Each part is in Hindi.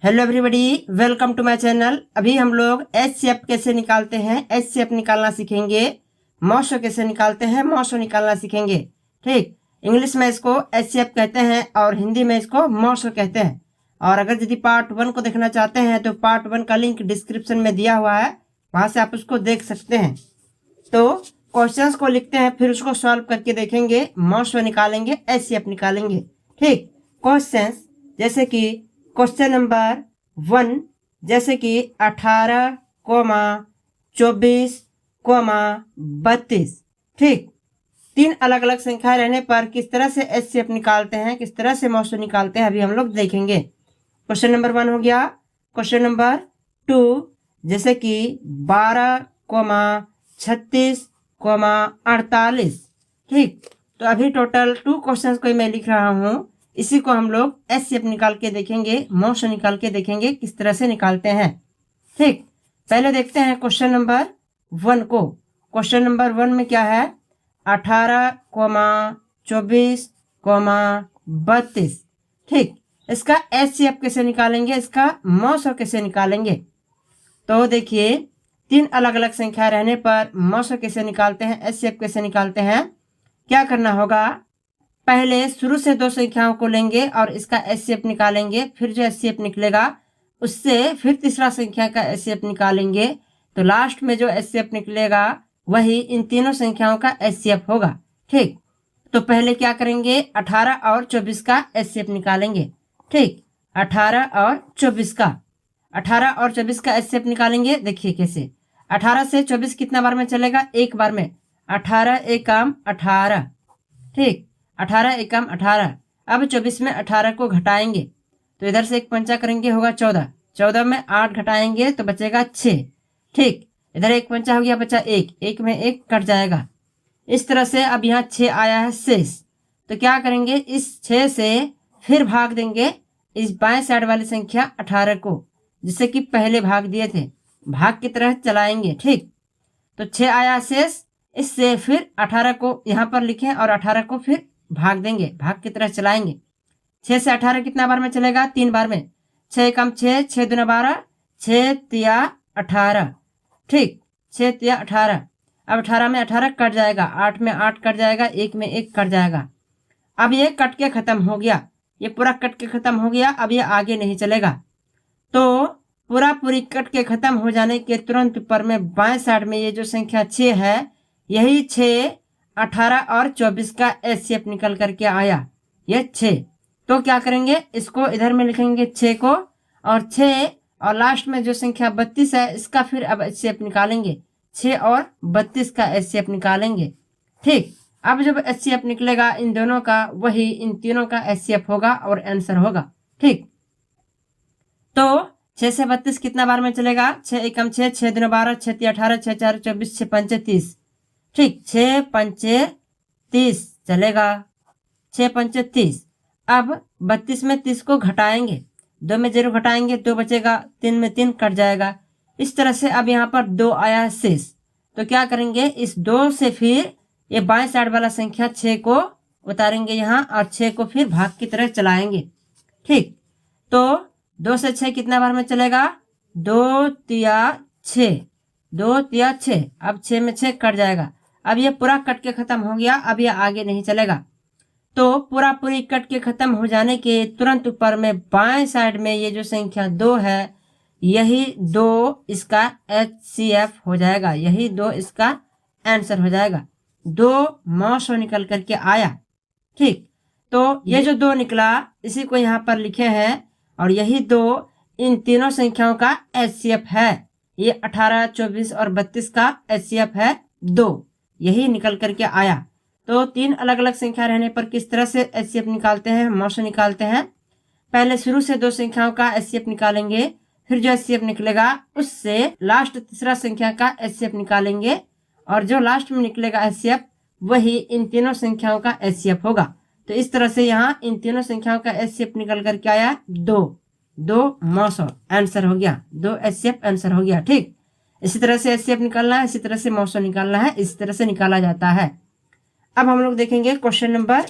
Hello everybody, welcome to my channel. अभी हम लोग एचसीएफ कैसे निकालते हैं, एचसीएफ निकालना सीखेंगे। मॉशो कैसे निकालते हैं, मॉशो निकालना सीखेंगे। ठीक, इंग्लिश में इसको एचसीएफ कहते हैं और हिंदी में इसको मॉशो कहते हैं। और अगर यदि पार्ट 1 को देखना चाहते हैं तो पार्ट 1 का लिंक डिस्क्रिप्शन में दिया हुआ है, वहां से आप उसको देख सकते हैं। तो क्वेश्चंस को लिखते हैं, फिर उसको सॉल्व करके देखेंगे, मॉशो निकालेंगे, एचसीएफ निकालेंगे। ठीक, क्वेश्चंस जैसे कि क्वेश्चन नंबर 1, जैसे कि 18,24,32। ठीक, 3 अलग अलग संख्या रहने पर किस तरह से एचसीएफ निकालते हैं, किस तरह से मॉशो निकालते हैं, अभी हम लोग देखेंगे। क्वेश्चन नंबर 1 हो गया। क्वेश्चन नंबर 2, जैसे कि 12,36,48। ठीक, तो अभी टोटल 2 क्वेश्चंस को मैं लिख रहा हूँ। इसी को हम लोग एचसीएफ निकाल के देखेंगे, मॉशो निकाल के देखेंगे किस तरह से निकालते हैं। ठीक, पहले देखते हैं क्वेश्चन नंबर 1 को। क्वेश्चन नंबर 1 में क्या है, 18,24,32। ठीक, इसका एचसीएफ कैसे निकालेंगे, इसका मॉशो कैसे निकालेंगे। तो देखिए, 3 अलग अलग संख्या रहने पर मॉशो कैसे निकालते हैं, एचसीएफ कैसे निकालते हैं। क्या करना होगा, पहले शुरू से 2 संख्याओं को लेंगे और इसका एचसीएफ निकालेंगे। फिर जो एचसीएफ निकलेगा उससे फिर तीसरा संख्या का एचसीएफ निकालेंगे। तो लास्ट में जो एचसीएफ निकलेगा वही इन तीनों संख्याओं का एचसीएफ होगा। ठीक, तो पहले क्या करेंगे, 18 और 24 का एचसीएफ निकालेंगे। ठीक, 18 और 24 का, 18 और 24 का एचसीएफ निकालेंगे। देखिए कैसे, 18 से 24 कितना बार में चलेगा, एक बार में। 18 एकम 18। ठीक, 18 एकम 18। अब 24 में 18 को घटाएंगे तो इधर से 1 पंचा करेंगे, होगा 14। 14 में 8 घटाएंगे तो बचेगा 6। ठीक, इधर 1 पंचा हो गया, बचा 1। 1 में 1 कट जाएगा। इस तरह से अब यहाँ 6 आया है शेष। तो क्या करेंगे, इस 6 से फिर भाग देंगे इस बाएं साइड वाली संख्या 18 को, जिससे कि पहले भाग दिए थे, भाग की तरह चलाएंगे। ठीक, तो 6 आया शेष। इससे फिर 18 को यहाँ पर लिखें और 18 को फिर भाग देंगे, भाग की तरह चलाएंगे। 6 से 18 कितना बार में चलेगा, 3 बार में। 6 एकम 6, 6 दूना 12, 6 तिया 18। ठीक, 6 तिया 18। अब 18 में 18 कट जाएगा, 8 में 8 कट जाएगा, 1 में 1 कट जाएगा। अब ये कट के खत्म हो गया, ये पूरा कट के खत्म हो गया। अब ये आगे नहीं चलेगा। तो पूरी कट के खत्म हो जाने के तुरंत ऊपर में बाएं साइड में ये जो संख्या 6 है, यही 6 18 और 24 का एचसीएफ निकल करके आया, ये 6। तो क्या करेंगे, इसको इधर में लिखेंगे 6 को, और 6 और लास्ट में जो संख्या 32 है इसका फिर अब एचसीएफ निकालेंगे। 6 और 32 का एचसीएफ निकालेंगे। ठीक, अब जब एचसीएफ निकलेगा इन दोनों का, वही इन तीनों का एचसीएफ होगा और आंसर होगा। ठीक, तो 6 से 32 कितना बार में चलेगा, 6 एकम 6, 6 दूना 12, 6 तिया 18, 6 4 24, 6 पंचे 30। ठीक, 6 पंचे 30 चलेगा, 6 पंचे 30। अब 32 में 30 को घटाएंगे, 2 में 0 घटाएंगे, 2 बचेगा, 3 में 3 कट जाएगा। इस तरह से अब यहाँ पर 2 आया है शेष। तो क्या करेंगे, इस 2 से फिर ये बाएं साइड वाला संख्या 6 को उतारेंगे यहाँ और 6 को फिर भाग की तरह चलाएंगे। ठीक, तो 2 से 6 कितना बार में चलेगा, 2 तिया 6, 2 तिया 6। अब 6 में 6 कट जाएगा। अब ये पूरा कट के खत्म हो गया, अब ये आगे नहीं चलेगा। तो पूरी कट के खत्म हो जाने के तुरंत ऊपर में बाएं साइड में ये जो संख्या 2 है, यही 2 इसका एचसीएफ हो जाएगा, यही 2 इसका आंसर हो जाएगा। 2 मॉशो निकल करके आया। ठीक, तो ये जो 2 निकला इसी को यहाँ पर लिखे हैं, और यही 2 इन तीनों संख्याओं का एचसीएफ है। ये 18, 24 और 32 का एचसीएफ है 2, यही निकल करके आया। तो 3 अलग अलग संख्या रहने पर किस तरह से एचसीएफ निकालते हैं, मॉशो निकालते हैं। पहले शुरू से 2 संख्याओं का एचसीएफ निकालेंगे, फिर जो एचसीएफ निकलेगा उससे लास्ट तीसरा संख्या का एचसीएफ निकालेंगे, और जो लास्ट में निकलेगा एचसीएफ वही इन तीनों संख्याओं का एचसीएफ होगा। तो इस तरह से यहाँ इन तीनों संख्याओं का एचसीएफ निकल करके आया 2 मॉशो आंसर हो गया, 2 एचसीएफ आंसर हो गया। ठीक, इसी तरह से एचसीएफ निकालना है, इसी तरह से मॉशो निकालना है, इसी तरह से निकाला जाता है। अब हम लोग देखेंगे क्वेश्चन नंबर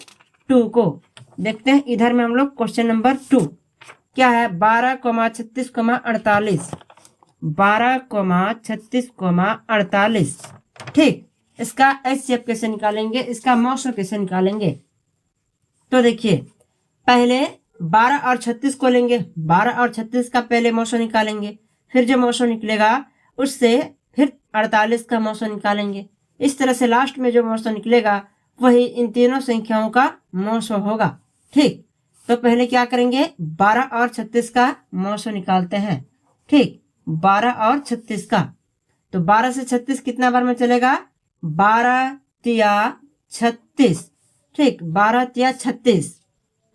2 को। देखते हैं, इधर में हम लोग क्वेश्चन नंबर 2 क्या है 12,36,48, 12,36,48। ठीक, इसका HCF कैसे निकालेंगे, इसका मौसो कैसे निकालेंगे? तो देखिए पहले 12 और 36 को लेंगे, 12 और 36 का पहले मौसो निकालेंगे, फिर जो मौसो निकलेगा उससे फिर 48 का मौसो निकालेंगे। इस तरह से लास्ट में जो मौसो निकलेगा वही इन तीनों संख्याओं का मौसो होगा। ठीक, तो पहले क्या करेंगे 12 और 36 का मौसो निकालते हैं। ठीक, 12 और 36 का, तो 12 से 36 कितना बार में चलेगा 12 तिया 36। ठीक, 12 तिया 36।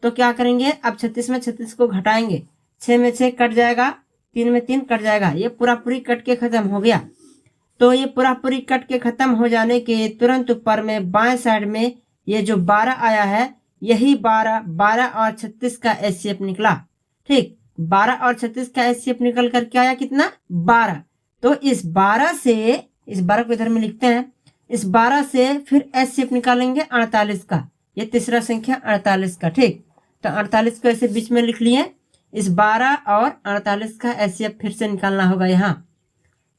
तो क्या करेंगे अब 36 में 36 को घटाएंगे, 6 में 6 कट जाएगा, 3 में 3 कट जाएगा, ये पूरा पूरी कट के खत्म हो गया। तो ये पूरा पूरी कट के खत्म हो जाने के तुरंत ऊपर में बाएं साइड में ये जो 12 आया है यही 12 और 36 का HCF निकला। ठीक, 12 और 36 का HCF निकल कर क्या आया कितना 12। तो इस 12 को इधर में लिखते हैं, इस 12 से फिर HCF निकालेंगे 48 का, ये तीसरा संख्या 48 का। ठीक, तो 48 को ऐसे बीच में लिख लिए, इस 12 और 48 का HCF फिर से निकालना होगा यहाँ।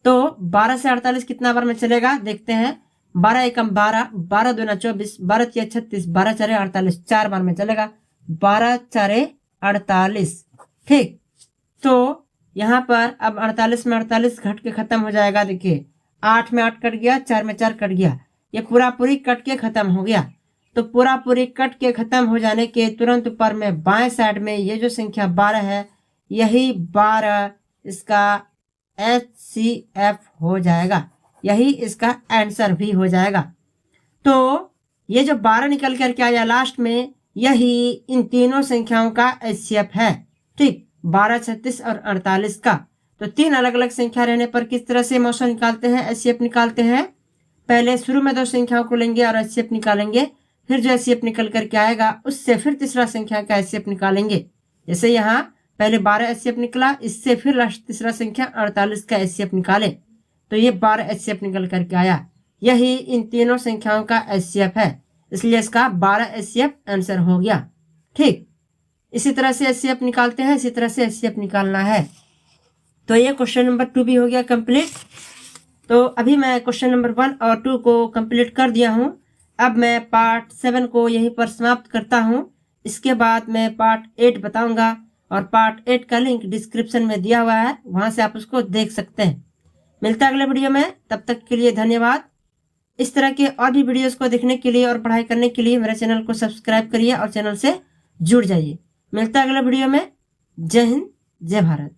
तो 12 से 48 कितना बार में चलेगा देखते हैं, 12 एकम 12, 12 दूना 24, 12 तिया 36, 12 चारे 48, 4 बार में चलेगा, 12 चारे 48। ठीक, तो यहाँ पर अब 48 में 48 घट के खत्म हो जाएगा। देखिए 8 में 8 कट गया, 4 में 4 कट गया, ये पूरा पूरी कट के खत्म हो गया। तो पूरा पूरी कट के खत्म हो जाने के तुरंत ऊपर में बाएं साइड में ये जो संख्या 12 है यही 12 इसका HCF हो जाएगा, यही इसका आंसर भी हो जाएगा। तो ये जो 12 निकल कर के आया लास्ट में यही इन तीनों संख्याओं का HCF है। ठीक, 12, 36 और 48 का। तो तीन अलग अलग संख्या रहने पर किस तरह से मौसम निकालते हैं, HCF निकालते हैं। पहले शुरू में दो संख्याओं को लेंगे और HCF निकालेंगे, फिर जो HCF निकल करके आएगा उससे फिर तीसरा संख्या का HCF निकालेंगे। जैसे यहाँ पहले 12 HCF निकला, इससे फिर लास्ट तीसरा संख्या 48 का HCF निकाले, तो ये 12 HCF निकल करके आया। यही इन तीनों संख्याओं का HCF है, इसलिए इसका 12 HCF आंसर हो गया। ठीक, इसी तरह से HCF निकालते हैं, इसी तरह से HCF निकालना है। तो ये क्वेश्चन नंबर 2 भी हो गया कंप्लीट। तो अभी मैं क्वेश्चन नंबर 1 और 2 को कंप्लीट कर दिया हूँ। अब मैं पार्ट 7 को यहीं पर समाप्त करता हूँ। इसके बाद मैं पार्ट 8 बताऊंगा और पार्ट 8 का लिंक डिस्क्रिप्शन में दिया हुआ है, वहां से आप उसको देख सकते हैं। मिलता है अगले वीडियो में, तब तक के लिए धन्यवाद। इस तरह के और भी वीडियोस को देखने के लिए और पढ़ाई करने के लिए मेरे चैनल को सब्सक्राइब करिए और चैनल से जुड़ जाइए। मिलता है अगले वीडियो में। जय हिंद, जय भारत।